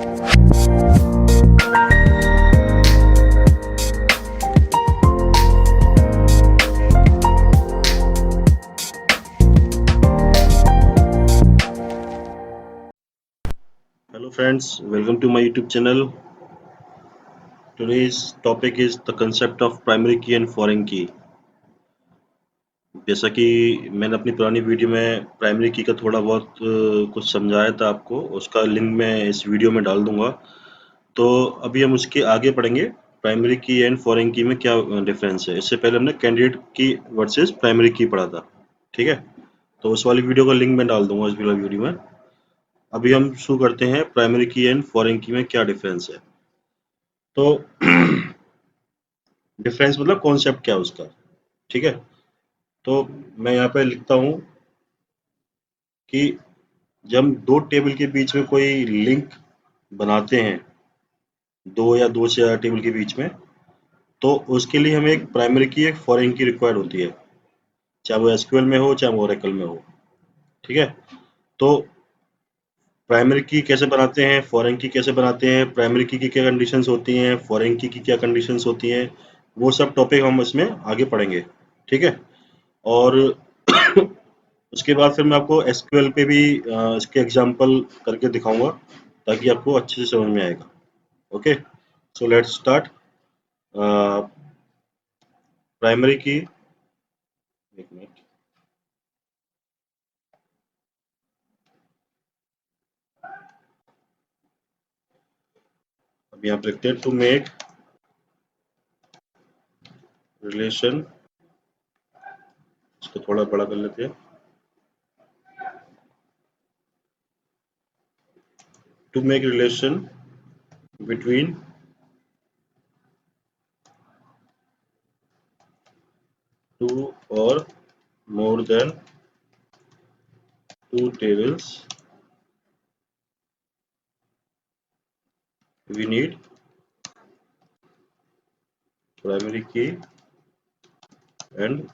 Hello friends, welcome to my YouTube channel. Today's topic is the concept of primary key and foreign key. जैसा कि मैंने अपनी पुरानी video में primary की का थोड़ा बहुत कुछ समझाया था आपको, उसका लिंक मैं इस वीडियो में डाल दूंगा। तो अभी हम उसके आगे पढ़ेंगे प्राइमरी की एंड फॉरेन की में क्या डिफरेंस है। इससे पहले हमने कैंडिडेट की वर्सेस प्राइमरी की पढ़ा था, ठीक है। तो उस वाली वीडियो का लिंक मैं डाल दूंगा इस वाली वीडियो में। अभी हम शुरू करते हैं प्राइमरी की एंड फॉरेन की में क्या डिफरेंस है। तो डिफरेंस मतलब कॉन्सेप्ट क्या है उसका, ठीक है। तो मैं यहाँ पे लिखता हूँ कि जब हम दो टेबल के बीच में कोई लिंक बनाते हैं, दो या दो से ज्यादा टेबल के बीच में, तो उसके लिए हमें एक प्राइमरी की एक फॉरेन की रिक्वायर्ड होती है, चाहे वो एसक्यूएल में हो चाहे वो ओरेकल में हो, ठीक है। तो प्राइमरी की कैसे बनाते हैं, फॉरेन की कैसे बनाते हैं, प्राइमरी की क्या कंडीशंस होती हैं, फॉरेन की क्या कंडीशंस होती हैं, वो सब टॉपिक हम इसमें आगे पढ़ेंगे, ठीक है। और उसके बाद फिर मैं आपको एसक्यूएल पे भी इसके एग्जांपल करके दिखाऊंगा ताकि आपको अच्छे से समझ में आएगा। Okay, so let's start. Primary की, एक मिनट, अब यहाँ पे लिखते हैं टू मेक रिलेशन, इसको थोड़ा बड़ा कर लेते हैं, to make relation between two or more than two tables, we need primary key and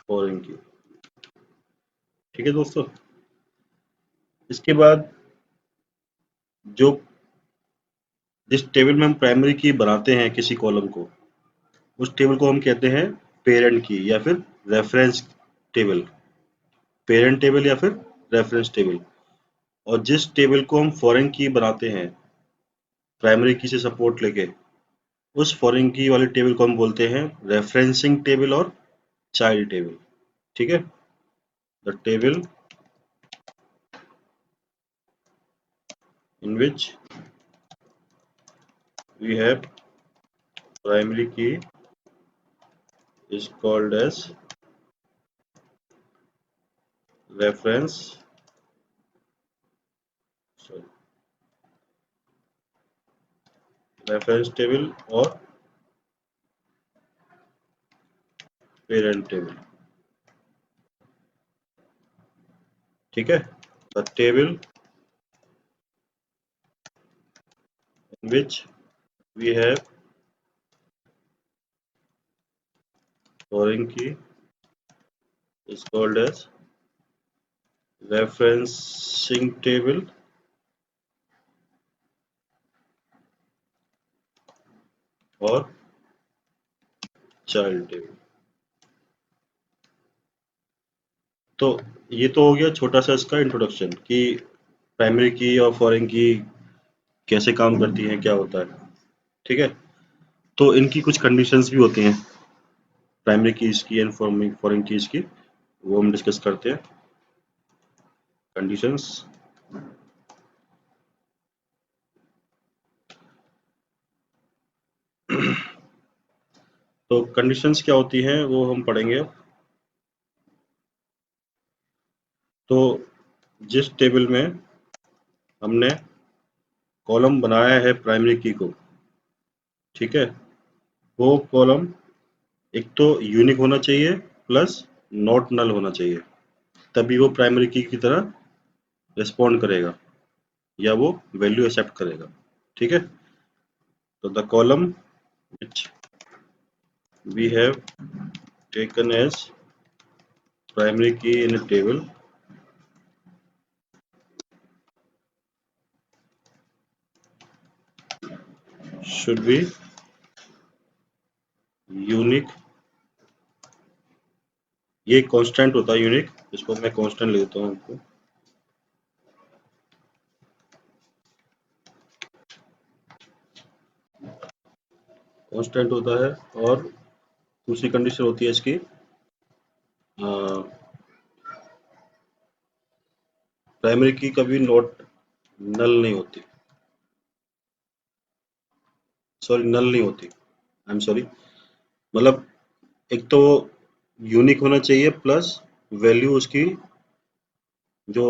foreign key, ठीक है दोस्तों। इसके बाद जो जिस टेबल में हम प्राइमरी की बनाते हैं किसी कॉलम को, उस टेबल को हम कहते हैं पेरेंट की या फिर रेफरेंस टेबल, पेरेंट टेबल या फिर रेफरेंस टेबल। और जिस टेबल को हम फॉरेन की बनाते हैं प्राइमरी की से सपोर्ट लेके, उस फॉरेन की वाले टेबल को हम बोलते हैं रेफरेंसिंग टेबल और चाइल्ड टेबल, ठीक है। The table in which we have primary key is called as reference, sorry, reference table or parent table, ठीक है। the table in which we have foreign key is called as referencing table और child table। तो ये तो हो गया छोटा सा इसका इंट्रोडक्शन कि प्राइमरी की और फॉरेन की कैसे काम करती हैं, क्या होता है, ठीक है। तो इनकी कुछ कंडीशंस भी होती हैं प्राइमरी कीज की एंड फॉरेन कीज की, वो हम डिस्कस करते हैं। कंडीशंस, तो कंडीशंस क्या होती हैं वो हम पढ़ेंगे। तो जिस टेबल में हमने कॉलम बनाया है प्राइमरी की को, ठीक है, वो कॉलम एक तो यूनिक होना चाहिए प्लस नॉट नल होना चाहिए, तभी वो प्राइमरी की तरह रिस्पॉन्ड करेगा या वो वैल्यू एक्सेप्ट करेगा, ठीक है। तो the column which we have taken as primary key in a table should be unique, ये कांस्टेंट होता है यूनिक, इसको मैं कांस्टेंट ले देता हूँ आपको। कांस्टेंट होता है, और दूसरी कंडीशन होती है इसकी प्राइमरी की कभी नॉट नल नहीं होती, सॉरी नल नहीं होती, आई एम सॉरी, मतलब एक तो यूनिक होना चाहिए, प्लस वैल्यू उसकी जो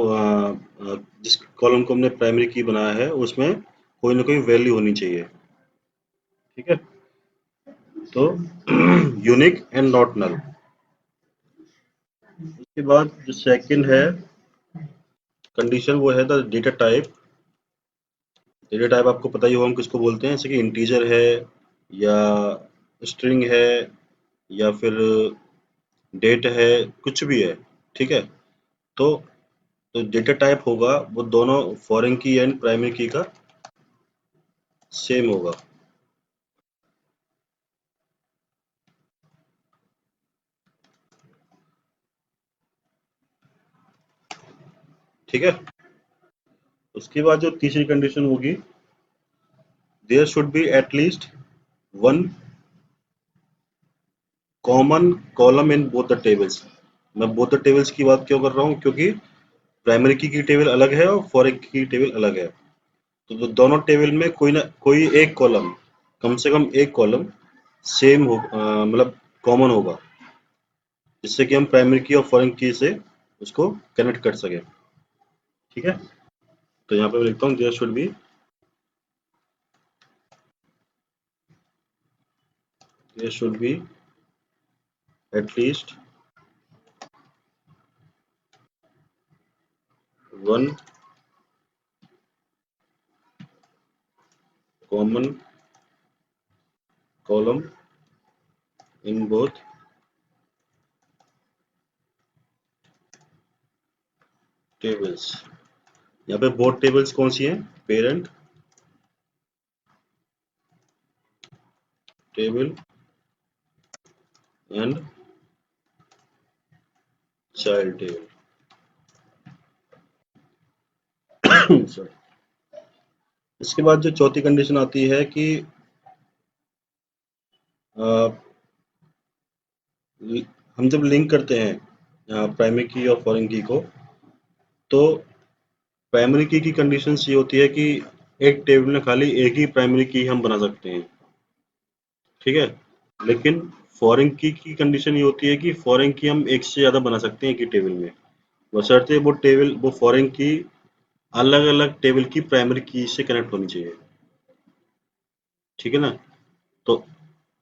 जिस कॉलम को हमने प्राइमरी की बनाया है उसमें कोई ना कोई वैल्यू होनी चाहिए, ठीक है। तो यूनिक एंड नॉट नल। उसके बाद जो सेकंड है कंडीशन, वो है the data type. Data type आपको पता ही होगा हम किसको बोलते हैं, जैसे कि इंटीजर है, या स्ट्रिंग है, या फिर डेट है, कुछ भी है, ठीक है। तो डेटा टाइप होगा वो दोनों फॉरेन की एंड प्राइमरी की का सेम होगा, ठीक है। उसके बाद जो तीसरी कंडीशन होगी, there should be at least one common column in both the tables. मैं बोथ द टेबल्स की बात क्यों कर रहा हूँ, क्योंकि प्राइमरी की टेबल अलग है और फॉरेन की टेबल अलग है। तो दोनों टेबल में कोई ना कोई एक कॉलम, कम से कम एक कॉलम सेम हो, मतलब कॉमन होगा, जिससे कि हम प्राइमरी की और फॉरेन की से उसको कनेक्ट कर सकें, ठीक है। तो यहाँ पे मैं लिखता हूँ there should be at least one common column in both tables. यहाँ पे बोथ टेबल्स कौन सी हैं, parent table and child table. Sorry. इसके बाद जो चौथी कंडीशन आती है कि अ, हम जब लिंक करते हैं प्राइमरी की और फॉरेन की को, तो प्राइमरी की कंडीशंस ये होती है कि एक टेबल में खाली एक ही प्राइमरी की हम बना सकते हैं, ठीक है। लेकिन फॉरेन की कंडीशन ये होती है कि फॉरेन की हम एक से ज़्यादा बना सकते हैं एक ही टेबल में, बशर्ते वो फॉरेन की अलग अलग टेबल की प्राइमरी की से कनेक्ट होनी चाहिए, ठीक है ना। तो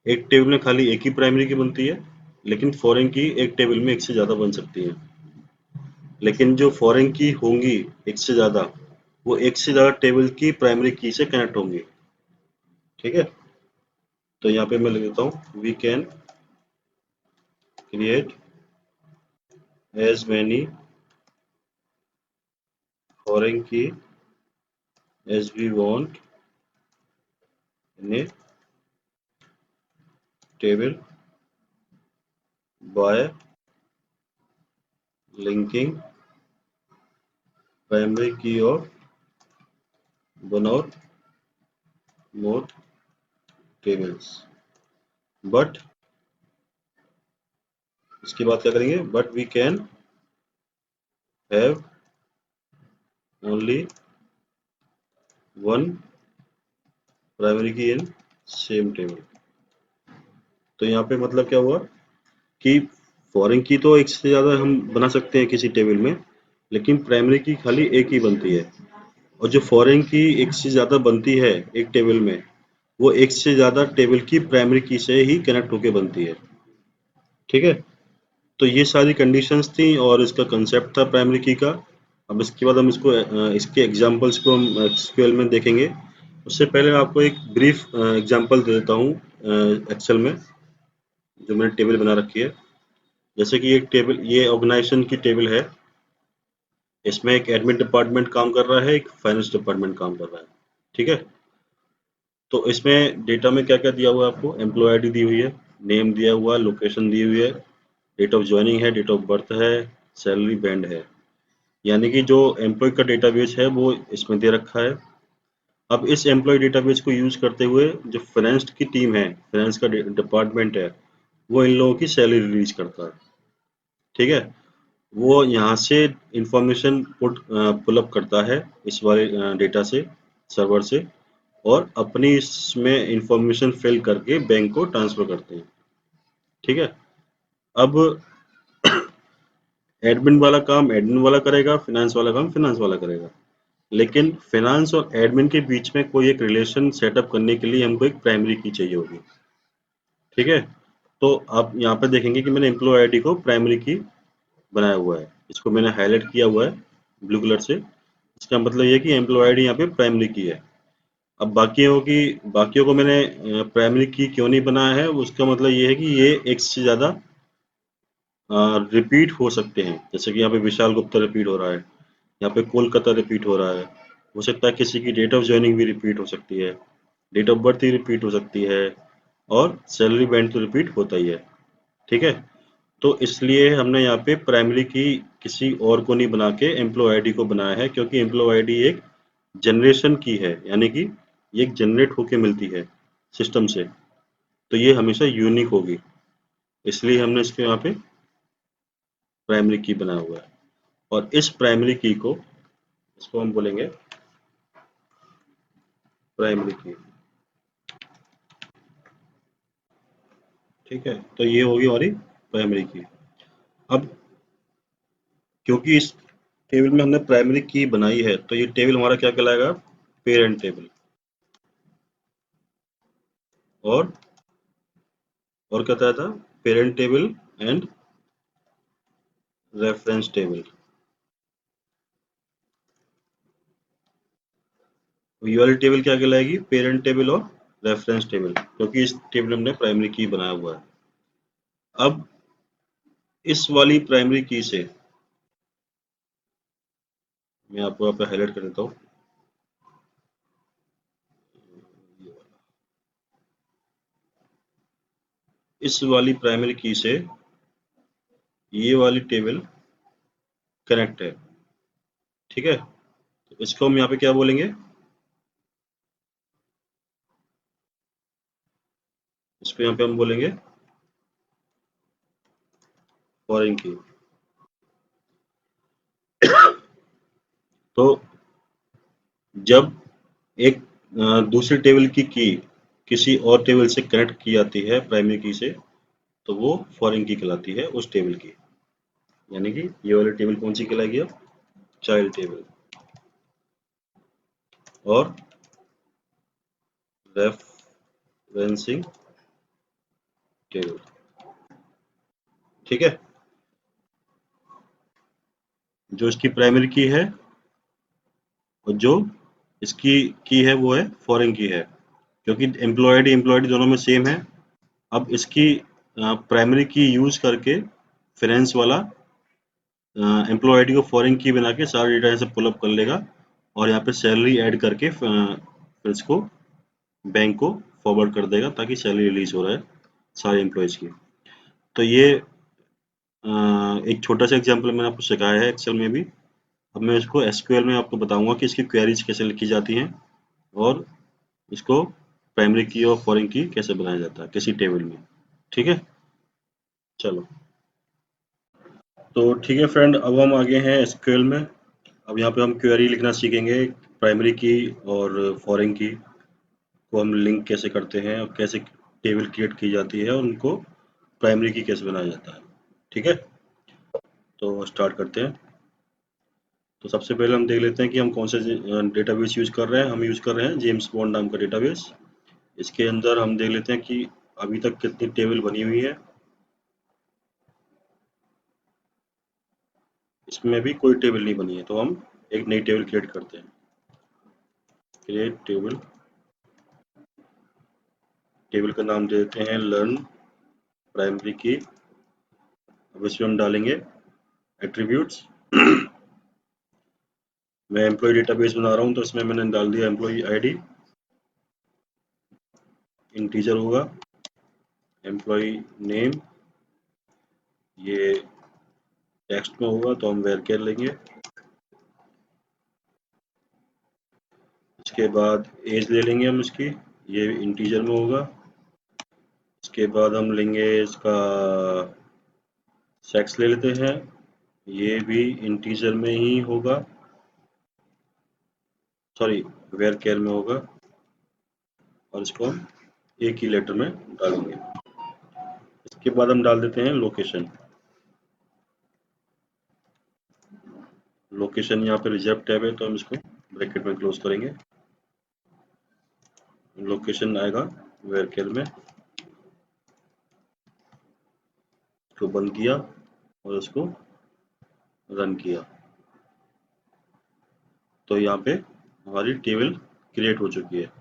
एक टेबल में खाली एक ही प्राइमरी की बनती है, लेकिन फॉरेन की एक टेबल में एक से ज़्यादा बन सकती है। लेकिन जो फॉरेन की होंगी एक से ज़्यादा, वो एक से ज़्यादा टेबल की प्राइमरी की से कनेक्ट होंगी, ठीक है। तो यहाँ पे मैं लिख देता हूँ we can create as many foreign key as we want in a table by linking primary key of one or more tables. But इसके बाद क्या करेंगे, but we can have only one primary key in same table. तो यहाँ पे मतलब क्या हुआ कि फॉरेन की तो एक से ज़्यादा हम बना सकते हैं किसी टेबल में, लेकिन प्राइमरी की खाली एक ही बनती है। और जो फॉरेन की एक से ज़्यादा बनती है एक टेबल में, वो एक से ज़्यादा टेबल की प्राइमरी की से ही कनेक्ट होके बनती है, ठीक है। तो ये सारी कंडीशंस थी और इसका कंसेप्ट था प्राइमरी की का। अब इसके बाद हम इसके एग्जांपल्स को हम एसक्यूएल में देखेंगे। उससे पहले मैं आपको एक ब्रीफ एग्जांपल दे देता हूँ एक्सेल में, जो मैंने टेबल बना रखी है। जैसे कि एक टेबल, ये ऑर्गेनाइजेशन की टेबल है, इसमें एक एडमिन डिपार्टमेंट काम कर रहा है, एक फाइनेंस डिपार्टमेंट काम कर रहा है, ठीक है। तो इसमें डेटा में क्या-क्या दिया हुआ है आपको? एम्प्लॉयी आईडी दी हुई है, नेम दिया हुआ है, लोकेशन दी हुई है, डेट ऑफ जॉइनिंग है, डेट ऑफ बर्थ है, सैलरी बैंड है। यानी कि जो एम्प्लॉयी का डेटाबेस है वो इसमें दे रखा है। अब इस एम्प्लॉयी डेटाबेस को यूज़ करते हुए जो फाइनेंस की टीम है, फाइनेंस का डिपार्टमेंट है, वो इन लोगों की सैलरी रिलीज़ करता है। ठीक है? वो यहाँ से इंफॉर्मेशन पुल अप करता है इस वाले डेटा से, सर्वर से, और अपनी इसमें इंफॉर्मेशन फिल करके बैंक को ट्रांसफर करते हैं। ठीक है? अब एडमिन वाला करेगा, फाइनेंस वाला काम फाइनेंस वाला करेगा। लेकिन फाइनेंस और एडमिन के बीच में कोई एक रिलेशन सेटअप करने के लिए हमको एक प्राइमरी की चाहिए होगी। ठीक है? तो आप यहाँ पे देखेंगे कि मैंने एम्प्लॉय आईडी को प्राइमरी की बनाया हुआ है। इसको मैंने हाईलाइट किया हुआ है ब्लू कलर से। इसका मतलब ये है कि एम्प्लॉय आईडी यहाँ पे प्राइमरी की है। अब बाकियों को मैंने प्राइमरी की क्यों नहीं बनाया है, उसका मतलब ये है कि ये एक से ज़्यादा रिपीट हो सकते हैं। जैसे कि यहाँ पे विशाल गुप्ता रिपीट हो रहा है, यहाँ पे कोलकाता रिपीट हो रहा है। हो सकता है किसी की डेट ऑफ जॉइनिंग भी रिपीट हो सकती है, डेट ऑफ बर्थ ही रिपीट हो सकती है, और सैलरी बैंड तो रिपीट होता ही है। ठीक है? तो इसलिए हमने यहाँ पे प्राइमरी की किसी और को नहीं बना के एम्प्लॉय आईडी को बनाया है, क्योंकि एम्प्लॉय आईडी एक जनरेशन की है, यानी कि ये एक जनरेट होके मिलती है सिस्टम से, तो ये हमेशा यूनिक होगी। इसलिए हमने इसके यहाँ पे प्राइमरी की बनाया हुआ है। और इस प्राइमरी की को, इसको हम बोलेंगे प्राइमरी की। ठीक है? तो ये होगी हमारी प्राइमरी की। अब क्योंकि इस टेबल में हमने प्राइमरी की बनाई है, तो ये टेबल हमारा क्या कहलाएगा? Parent table. और क्या कहता था? Parent table and reference table. ये वाली टेबल क्या कहलाएगी? पेरेंट टेबल और रेफरेंस टेबल, क्योंकि इस टेबल में हमने प्राइमरी की बनाया हुआ है। अब इस वाली प्राइमरी की से मैं आपको यहाँ पे हाईलाइट कर देता हूँ। इस वाली प्राइमरी की से ये वाली टेबल कनेक्ट है। ठीक है? तो इसको हम यहाँ पे क्या बोलेंगे? इसको यहाँ पे हम बोलेंगे फॉरेन की। तो जब एक दूसरी टेबल की किसी और टेबल से कनेक्ट की जाती है प्राइमरी की से, तो वो फॉरेन की कहलाती है उस टेबल की। यानी कि ये वाली टेबल कौन सी कहलाएगी अब? Child table. और रेफरेंसिंग टेबल। ठीक है? जो इसकी प्राइमरी की है और जो इसकी की है वो है फॉरेन की है, क्योंकि एम्प्लॉयड दोनों में सेम है। अब इसकी प्राइमरी की यूज करके फाइनेंस वाला एम्प्लॉय आईडी को फॉरेन की बना के सारा डेटा से पुल अप कर लेगा, और यहाँ पे सैलरी ऐड करके फिर इसको बैंक को फॉरवर्ड कर देगा, ताकि सैलरी रिलीज हो रहा है सारे एम्प्लॉयज़ की। तो ये एक छोटा सा एग्जांपल मैंने आपको सिखाया है एक्सेल में भी। अब मैं इसको एसक्यूएल में आपको बताऊंगा कि इसकी क्वेरीज कैसे लिखी जाती हैं, और इसको प्राइमरी की और फॉरेन की कैसे बनाया जाता है किसी टेबल में। ठीक है? चलो, तो ठीक है फ्रेंड, अब हम आगे हैं एसक्यूएल में। अब यहाँ पे हम क्वेरी लिखना सीखेंगे, प्राइमरी की और फॉरेन की को हम लिंक कैसे करते हैं, और कैसे टेबल क्रिएट की जाती है, और उनको प्राइमरी की कैसे बनाया जाता है। ठीक है? तो स्टार्ट करते हैं। तो सबसे पहले हम देख लेते हैं कि हम कौन से डेटाबेस यूज़ कर रहे हैं। हम यूज़ कर रहे हैं जेम्स बॉन्ड नाम का डेटाबेस। इसके अंदर हम देख लेते हैं कि अभी तक कितनी टेबल बनी हुई है। इसमें भी कोई टेबल नहीं बनी है, तो हम एक नई टेबल क्रिएट करते हैं। Create table. टेबल का नाम दे देते हैं लर्न प्राइमरी की। अब इसमें हम डालेंगे एट्रीब्यूट्स। मैं एम्प्लॉय डेटाबेस बना रहा हूँ, तो इसमें मैंने डाल दिया एम्प्लॉय आईडी। इंटीजर होगा, एम्प्लॉय नेम ये टेक्स्ट में होगा तो हम varchar लेंगे। इसके बाद एज ले लेंगे हम इसकी, ये इंटीजर में होगा। इसके बाद हम लेंगे इसका सेक्स ले लेते हैं, ये भी इंटीजर में ही होगा, सॉरी varchar में होगा, और इसको हम एक ही लेटर में डालेंगे। इसके बाद हम डाल देते हैं लोकेशन। लोकेशन यहाँ पे रिजर्व टैब है तो हम इसको ब्रैकेट में क्लोज करेंगे। लोकेशन आएगा varchar में, इसको बंद किया और इसको रन किया तो यहाँ पे हमारी टेबल क्रिएट हो चुकी है।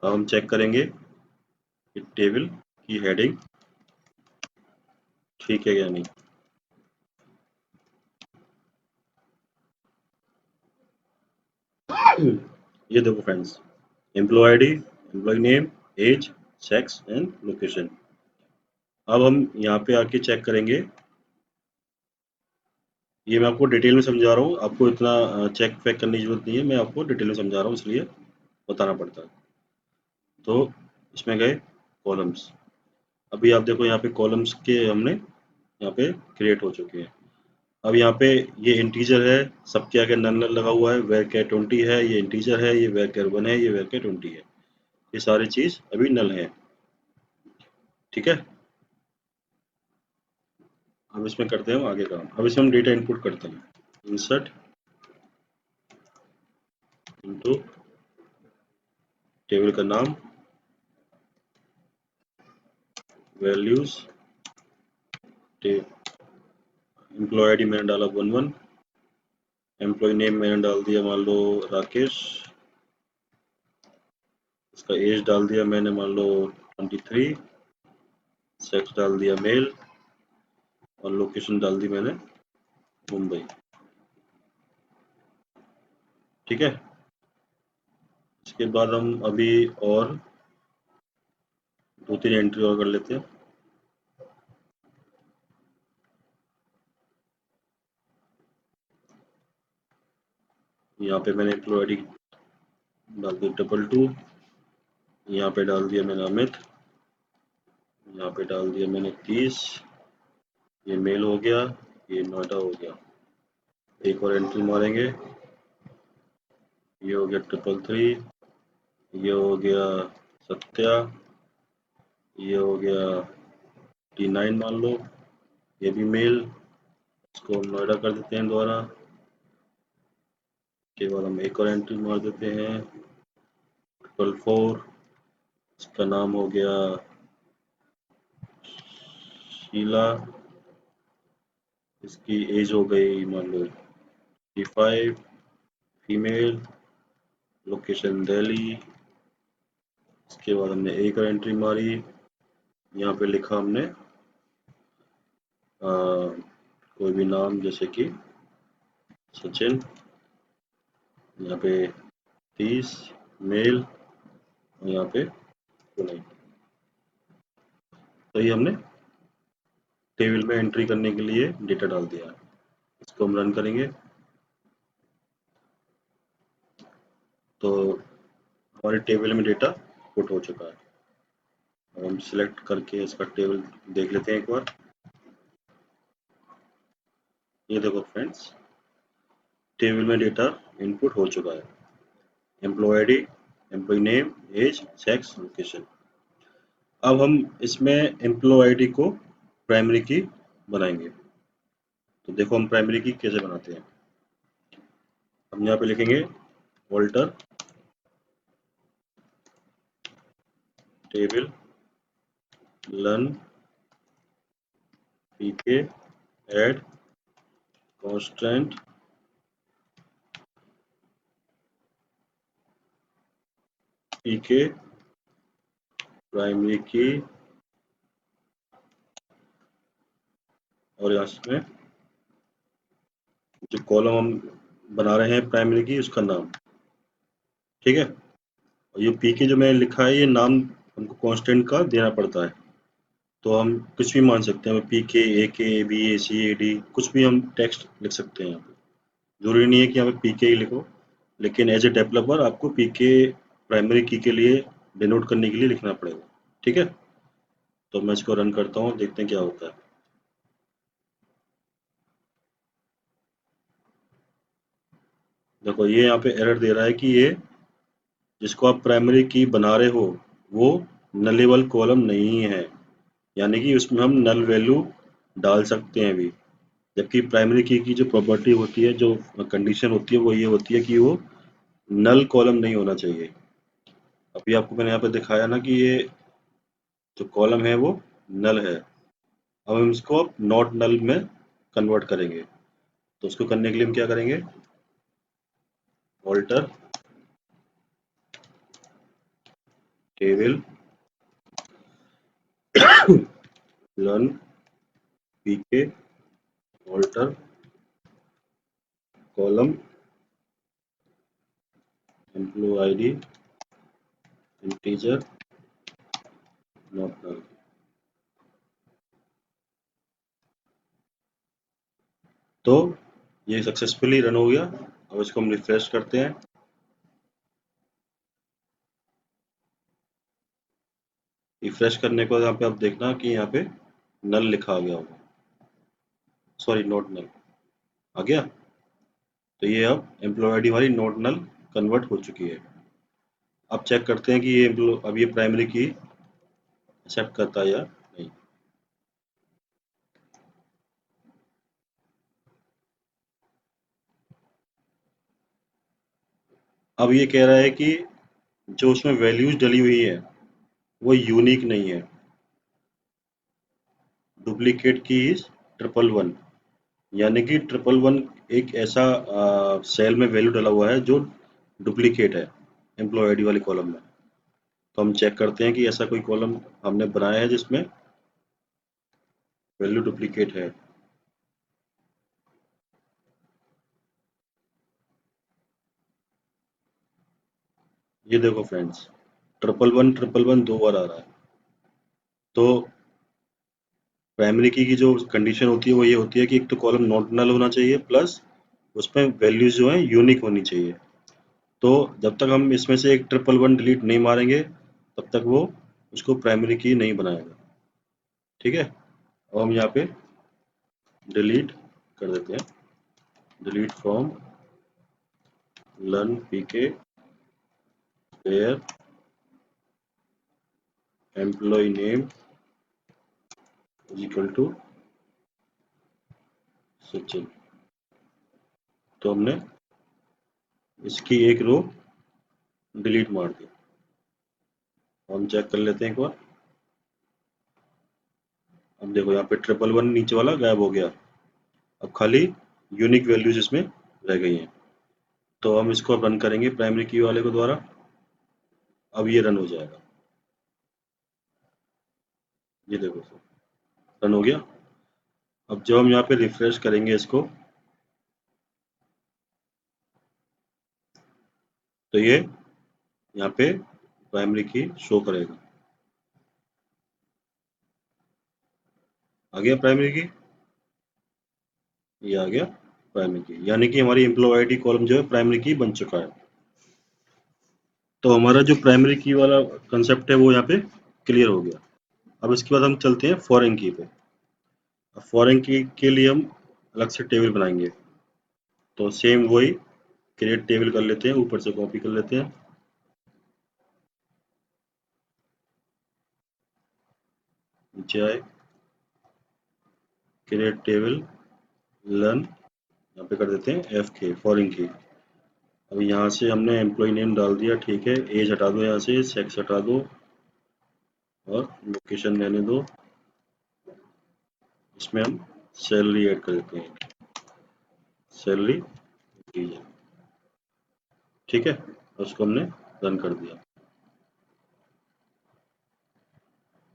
अब हम चेक करेंगे कि टेबल की हेडिंग ठीक है या नहीं। ये देखो friends, employee ID, employee name, age, sex and location. अब हम यहाँ पे आके चेक करेंगे, ये मैं आपको डिटेल में समझा रहा हूँ, आपको इतना चेक फेक करने की जरूरत नहीं है, मैं आपको डिटेल में समझा रहा हूँ इसलिए बताना पड़ता है। तो इसमें गए कॉलम्स, अभी आप देखो यहाँ पे कॉलम्स के हमने यहाँ पे क्रिएट हो चुके हैं। अब यहाँ पे ये इंटीजर है, सबके आगे नल नल लगा हुआ है, varchar 20 है, ये इंटीजर है, ये varchar 1 है, ये varchar 20 है, ये सारी चीज अभी नल है। ठीक है, अब इसमें करते हैं हम आगे काम। अब इसमें हम डेटा इनपुट करते हैं, इंसर्ट इनटू टेबल का नाम, वैल्यूज, एम्प्लॉय आईडी मैंने डाला 11, एम्प्लॉय नेम मैंने डाल दिया मान लो राकेश, इसका एज डाल दिया मैंने मान लो 23, सेक्स डाल दिया मेल, और लोकेशन डाल दी मैंने मुंबई। ठीक है, इसके बाद हम अभी और 2-3 एंट्री और कर लेते हैं। यहाँ पे मैंने एम्प्लॉय आईडी डाल दी 22, यहाँ पे डाल दिया मैंने अमित, यहाँ पे डाल दिया मैंने 30, ये मेल हो गया, ये नोएडा हो गया। एक और एंट्री मारेंगे, ये हो गया 333, ये हो गया सत्या, ये हो गया T9 मान लो, ये भी मेल, इसको हम नोएडा कर देते हैं दोबारा। के बाद हम एक और एंट्री मार देते हैं 444, इसका नाम हो गया शीला, इसकी एज हो गई मान लो 35, फीमेल, लोकेशन दिल्ली। इसके बाद हमने एक और एंट्री मारी, यहाँ पे लिखा हमने कोई भी नाम जैसे कि सचिन, यहाँ पे 30 मेल, और यहाँ पे पुणे। तो ये हमने टेबल में एंट्री करने के लिए डेटा डाल दिया है। इसको हम रन करेंगे तो हमारे टेबल में डेटा पुट हो चुका है। अब हम सिलेक्ट करके इसका टेबल देख लेते हैं एक बार। ये देखो फ्रेंड्स, टेबल में डेटा इनपुट हो चुका है, employee ID, employee name, age, sex, location. अब हम इसमें एम्प्लॉय आईडी को प्राइमरी की बनाएंगे। तो देखो हम प्राइमरी की कैसे बनाते हैं। हम यहाँ पे लिखेंगे ऑल्टर टेबल लर्न पीके ऐड कांस्टेंट पीके प्राइमरी की, और यहाँ में जो कॉलम हम बना रहे हैं प्राइमरी की उसका नाम। ठीक है, और ये पीके जो मैंने लिखा है ये नाम हमको कांस्टेंट का देना पड़ता है। तो हम कुछ भी मान सकते हैं, पी के, ए के, B A, C A D, कुछ भी हम टेक्स्ट लिख सकते हैं यहाँ पे। जरूरी नहीं है कि यहाँ पे पी के ही लिखो, लेकिन एज ए डेवलपर आपको पी के प्राइमरी की के लिए डिनोट करने के लिए लिखना पड़ेगा। ठीक है, तो मैं इसको रन करता हूँ, देखते हैं क्या होता है। देखो ये यहाँ पे एरर दे रहा है कि ये जिसको आप प्राइमरी की बना रहे हो वो नलेबल कॉलम नहीं है, यानी कि उसमें हम नल वैल्यू डाल सकते हैं अभी। जबकि प्राइमरी की जो प्रॉपर्टी होती है, जो कंडीशन होती है, वो ये होती है कि वो नल कॉलम नहीं होना चाहिए। अभी आपको मैंने यहाँ पे दिखाया ना कि ये जो कॉलम है वो नल है। अब हम इसको अब नॉट नल में कन्वर्ट करेंगे। तो उसको करने के लिए हम क्या करेंगे, alter table learn PK alter column employee ID integer not null. तो ये सक्सेसफुली रन हो गया। अब इसको हम रिफ्रेश करते हैं। रिफ्रेश करने के बाद यहाँ पे आप देखना कि यहाँ पे नल लिखा आ गया होगा, सॉरी नॉट नल आ गया। तो ये अब एम्प्लॉय आईडी हमारी नॉट नल कन्वर्ट हो चुकी है। अब चेक करते हैं कि ये अब ये प्राइमरी की एक्सेप्ट करता है या नहीं। अब ये कह रहा है कि जो उसमें वैल्यूज डली हुई है वो यूनिक नहीं है, डुप्लीकेट की इज 111। यानी कि 111 एक ऐसा सेल में वैल्यू डला हुआ है जो डुप्लीकेट है एम्प्लॉय आईडी वाले कॉलम में। तो हम चेक करते हैं कि ऐसा कोई कॉलम हमने बनाया है जिसमें वैल्यू डुप्लीकेट है। ये देखो फ्रेंड्स, 111 दो बार आ रहा है। तो प्राइमरी की जो कंडीशन होती है वो ये होती है कि एक तो कॉलम नॉट नल होना चाहिए, प्लस उसमें वैल्यूज जो है यूनिक होनी चाहिए। तो जब तक हम इसमें से एक 111 डिलीट नहीं मारेंगे तब तक वो उसको प्राइमरी की नहीं बनाएगा। ठीक है, और हम यहाँ पे डिलीट कर देते हैं, delete from learn PK where employee name is equal to Sachin. तो हमने इसकी एक रो डिलीट मार दी। हम चेक कर लेते हैं एक बार। अब देखो यहाँ पे 111 नीचे वाला गायब हो गया, अब खाली यूनिक वैल्यूज इसमें रह गई हैं। तो हम इसको अब रन करेंगे प्राइमरी की वाले को द्वारा। अब ये रन हो जाएगा, ये देखो रन हो गया। अब जब हम यहाँ पे रिफ्रेश करेंगे इसको, तो ये यहाँ पे प्राइमरी की शो करेगा। आ गया प्राइमरी की, ये आ गया प्राइमरी की, यानी कि हमारी एम्प्लॉय आईडी कॉलम जो है प्राइमरी की बन चुका है। तो हमारा जो प्राइमरी की वाला कंसेप्ट है वो यहाँ पे क्लियर हो गया। अब इसके बाद हम चलते हैं फॉरेन की पे। अब फॉरेन की के लिए हम अलग से टेबल बनाएंगे। तो सेम वही क्रिएट टेबल कर लेते हैं, ऊपर से कॉपी कर लेते हैं, नीचे आए, क्रिएट टेबल लर्न, यहाँ पे कर देते हैं एफ के फॉरेन की। अब यहाँ से हमने एम्प्लॉय नेम डाल दिया, ठीक है, एज हटा दो, यहाँ से सेक्स हटा दो और लोकेशन रहने दो। इसमें हम सैलरी ऐड कर देते हैं, सैलरी, ठीक है, उसको हमने रन कर दिया।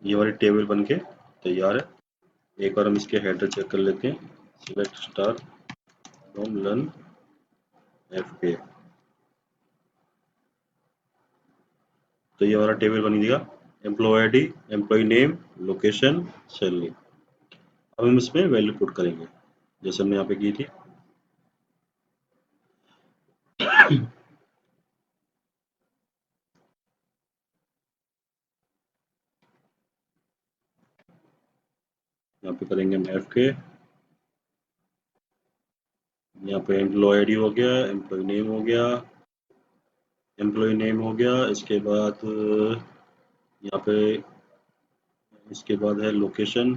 ये वाली टेबल बन के तैयार है। एक बार हम इसके हेडर चेक कर लेते हैं, select star from learn F K. तो ये हमारा टेबल बन गया। Employee ID, employee name, location, salary. अब हम इसमें वैल्यू पुट करेंगे जैसे हमने यहाँ पे की थी। यहाँ पे करेंगे हम FK। यहाँ पे एम्प्लॉय आईडी हो गया, एम्प्लॉय नेम हो गया, एम्प्लॉय नेम हो गया। इसके बाद यहाँ पे इसके बाद है लोकेशन,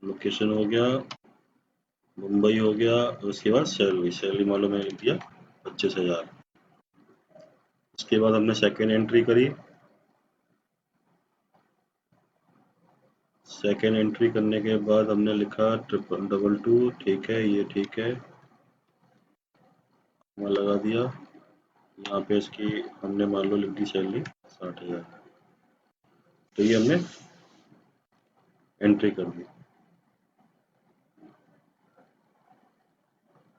लोकेशन हो गया, मुंबई हो गया। और उसके बाद सैलरी, सैलरी मालूम है लिख दिया 25,000। इसके बाद हमने सेकेंड एंट्री करी। सेकेंड एंट्री करने के बाद हमने लिखा 2222, ठीक है, ये ठीक है, मैं लगा दिया। यहाँ पे इसकी हमने मान लो लिख दी सैलरी 60,000। तो ये हमने एंट्री कर दी।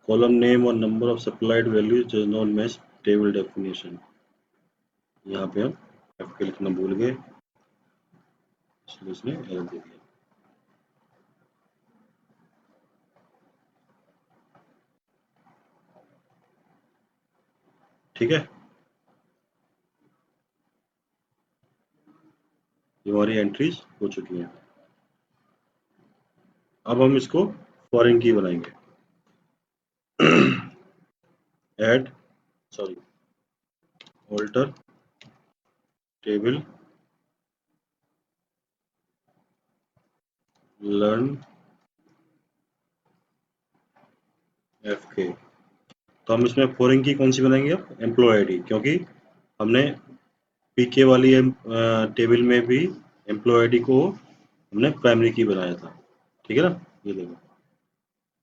कॉलम नेम और number of supplied values does not match table definition. यहाँ पे हम FK लिखना भूल गए, इसलिए इसने एरर दे दिया। ठीक है, ये हमारी एंट्रीज हो चुकी हैं। अब हम इसको फॉरेन की बनाएंगे। Add, sorry, alter table learn FK। तो हम इसमें फॉरेन की कौन सी बनाएंगे अब? एम्प्लॉय आईडी, क्योंकि हमने PK वाली टेबल में भी एम्प्लॉय आईडी को हमने प्राइमरी की बनाया था। ठीक है ना, ये देखो,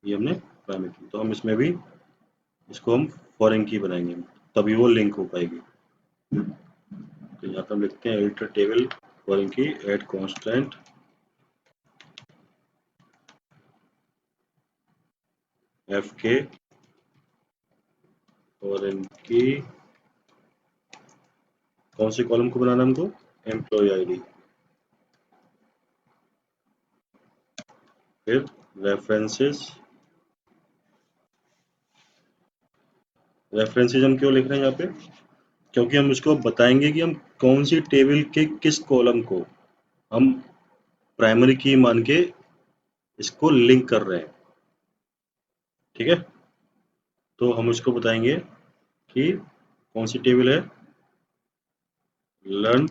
ये हमने प्राइमरी की, तो हम इसमें भी इसको हम फॉरेन की बनाएंगे, तभी वो लिंक हो पाएगी। तो यहाँ पे हम लिखते हैं alter table foreign key add constraint FK foreign key. कौन से कॉलम को बनाना हमको? Employee ID. फिर रेफरेंसेस, रेफरेंसेस हम क्यों लिख रहे हैं यहाँ पे? क्योंकि हम इसको बताएंगे कि हम कौन सी टेबल के किस कॉलम को हम प्राइमरी की मान के इसको लिंक कर रहे हैं। ठीक है, तो हम इसको बताएंगे कि कौन सी टेबल है, लर्न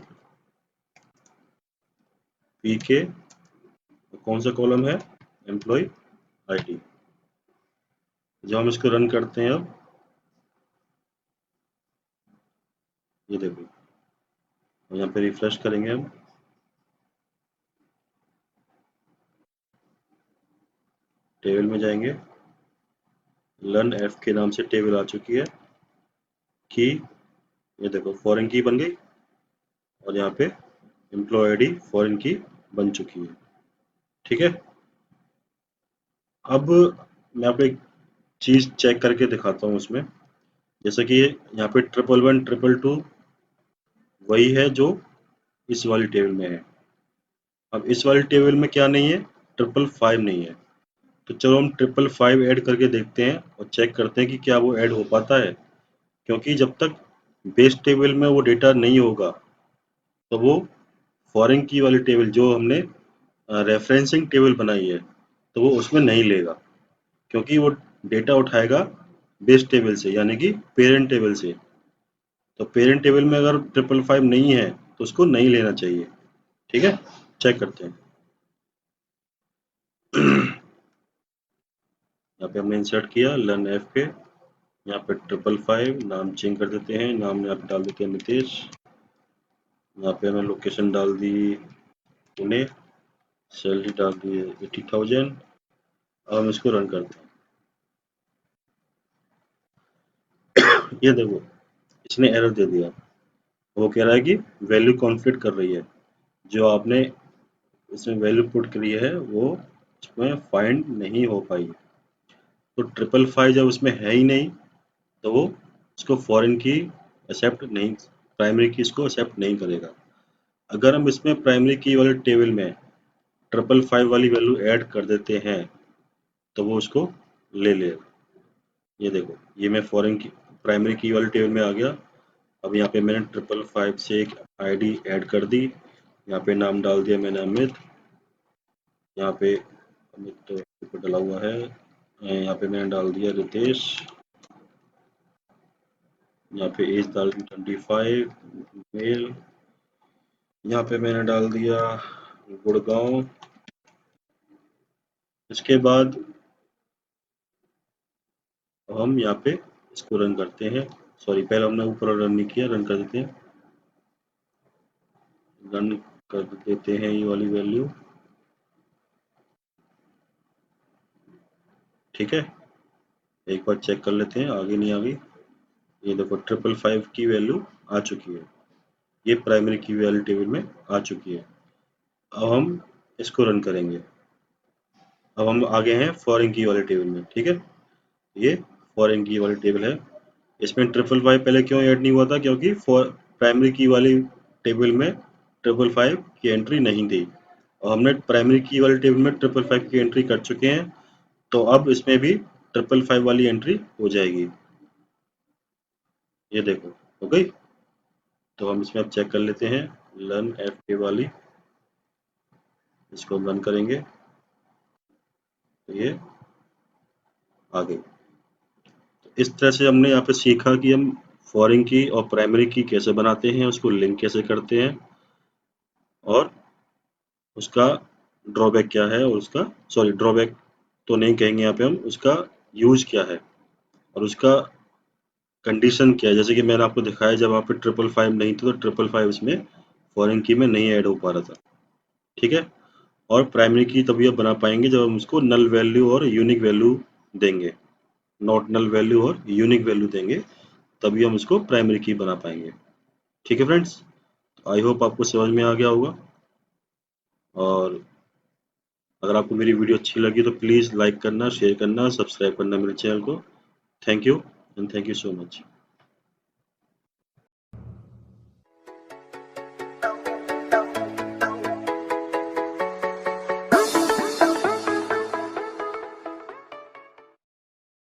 PK, कौन सा कॉलम है, एम्प्लॉय आईडी। जब हम इसको रन करते हैं, अब ये देखो, यहाँ पे रिफ्रेश करेंगे हम, टेबल में जाएंगे, लर्न F के नाम से टेबल आ चुकी है। की, ये देखो फॉरेन की बन गई, और यहाँ पे एम्प्लॉय आईडी फॉरेन की बन चुकी है। ठीक है, अब मैं यहाँ पे एक चीज चेक करके दिखाता हूँ उसमें। जैसे कि यहाँ पे 111 222 वही है जो इस वाली टेबल में है। अब इस वाली टेबल में क्या नहीं है? 555 नहीं है। तो चलो हम 555 ऐड करके देखते हैं और चेक करते हैं कि क्या वो ऐड हो पाता है। क्योंकि जब तक बेस टेबल में वो डेटा नहीं होगा, तो वो फॉरेन की वाली टेबल जो हमने रेफरेंसिंग टेबल बनाई है, तो वो उसमें नहीं लेगा, क्योंकि वो डेटा उठाएगा बेस टेबल से, यानी कि पेरेंट टेबल से। तो पेरेंट टेबल में अगर 555 नहीं है तो उसको नहीं लेना चाहिए। ठीक है, चेक करते हैं। यहाँ पे हमने इंसर्ट किया लर्न एफ के, यहाँ पे 555 नाम चेंज कर देते हैं, नाम यहाँ पे डाल देते हैं नितेश। यहाँ पे हमें लोकेशन डाल दी पुणे, सैलरी डाल दी 80,000। अब हम इसको रन करते हैं। ये देखो, इसने एरर दे दिया। वो कह रहा है कि वैल्यू कॉन्फ्लिक्ट कर रही है, जो आपने इसमें वैल्यू पुट करी है वो इसमें फाइंड नहीं हो पाई। तो 555 जब उसमें है ही नहीं, तो वो इसको फॉरेन की एक्सेप्ट नहीं, प्राइमरी की इसको एक्सेप्ट नहीं करेगा। अगर हम इसमें प्राइमरी की वाले टेबल में 555 वाली वैल्यू ऐड कर देते हैं तो वो उसको ले लेगा। ये देखो, ये मैं फॉरेन की प्राइमरी की वाले टेबल में आ गया। अब यहाँ पे मैंने 555 से एक आईडी ऐड कर दी। यहाँ पे नाम डाल दिया मैंने अमित। यहाँ पे अमित तो ऊपर डला हुआ है। यहाँ पे मैंने डाल दिया रितेश। यहाँ पे एज डाल दी 25 मेल। यहाँ पे मैंने डाल दिया गुड़गांव। इसके बाद हम यहाँ पे इसको रन करते हैं। सॉरी, पहले हमने ऊपर रन नहीं किया, रन कर देते हैं। रन कर देते हैं ये वाली वैल्यू। ठीक है, एक बार चेक कर लेते हैं आगे नहीं आ गई। ये देखो 555 की वैल्यू आ चुकी है, ये प्राइमरी की वैल्यू टेबल में आ चुकी है। अब हम इसको रन करेंगे। अब हम आगे हैं फॉरेन की वाले टेबल में। ठीक है, ये फॉरेन की वाली टेबल है। इसमें 555 पहले क्यों ऐड नहीं हुआ था? क्योंकि प्राइमरी की वाली टेबल में 555 की एंट्री नहीं थी, और हमने प्राइमरी की वाले टेबल में 555 की एंट्री कर चुके हैं, तो अब इसमें भी 555 वाली एंट्री हो जाएगी। ये देखो, हो गई। तो हम इसमें अब चेक कर लेते हैं लर्न एफ वाली, इसको हम रन करेंगे तो ये आ गई। तो इस तरह से हमने यहाँ पे सीखा कि हम फॉरेन की और प्राइमरी की कैसे बनाते हैं, उसको लिंक कैसे करते हैं, और उसका ड्रॉबैक क्या है, और उसका सॉरी ड्रॉबैक तो नहीं कहेंगे यहाँ पे हम, उसका यूज क्या है और उसका कंडीशन क्या है। जैसे कि मैंने आपको दिखाया, जब वहाँ पे 555 नहीं था तो 555 इसमें फॉरेन की में नहीं ऐड हो पा रहा था। ठीक है, और प्राइमरी की तभी आप बना पाएंगे जब हम उसको नल वैल्यू और यूनिक वैल्यू देंगे। नॉट नल वैल्यू और यूनिक वैल्यू देंगे, तभी हम उसको प्राइमरी की बना पाएंगे। ठीक है फ्रेंड्स, आई होप आपको समझ में आ गया होगा। और अगर आपको मेरी वीडियो अच्छी लगी तो प्लीज़ लाइक करना, शेयर करना, सब्सक्राइब करना मेरे चैनल को। Thank you and thank you so much.